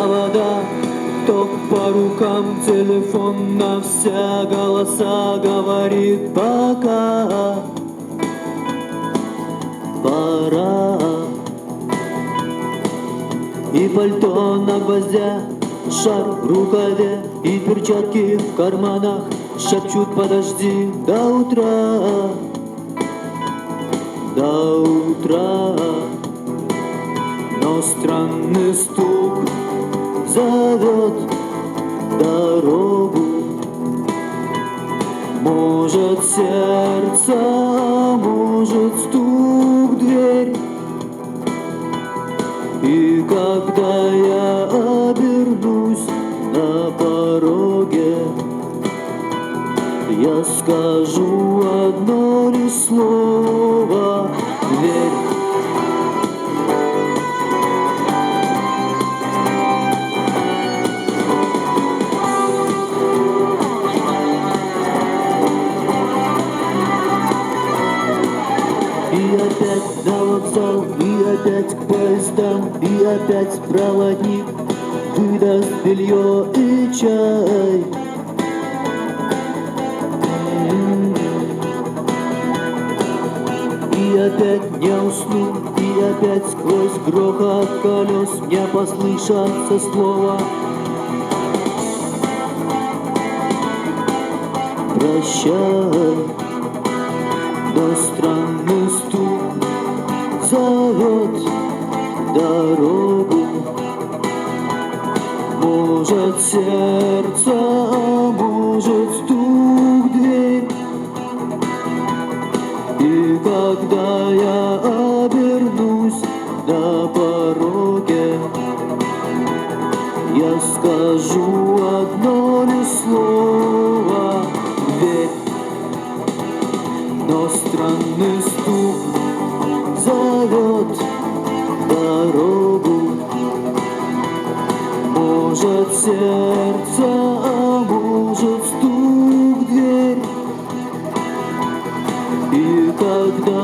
провода, ток по рукам, телефон на все голоса говорит пока. Пора. И пальто на гвозде, шар в рукаве, и перчатки в карманах шепчут: подожди до утра, до утра. Но странный стук зовет дорогу. Может, сердце, может, стук в дверь. И когда я обернусь на пороге, я скажу одно лишь слово: дверь. И опять на вокзал, и опять к поездам, и опять проводник выдаст белье и чай. И опять не усну, и опять сквозь грохот колес мне послышатся слова: прощай. Но странный стук зовет дорогу. Может, сердце, а может, стук в дверь. И когда я обернусь на пороге, я скажу одно лишь слово: дверь. Но странный стук зовет дорогу. Может, сердце, а может, стук в дверь. И когда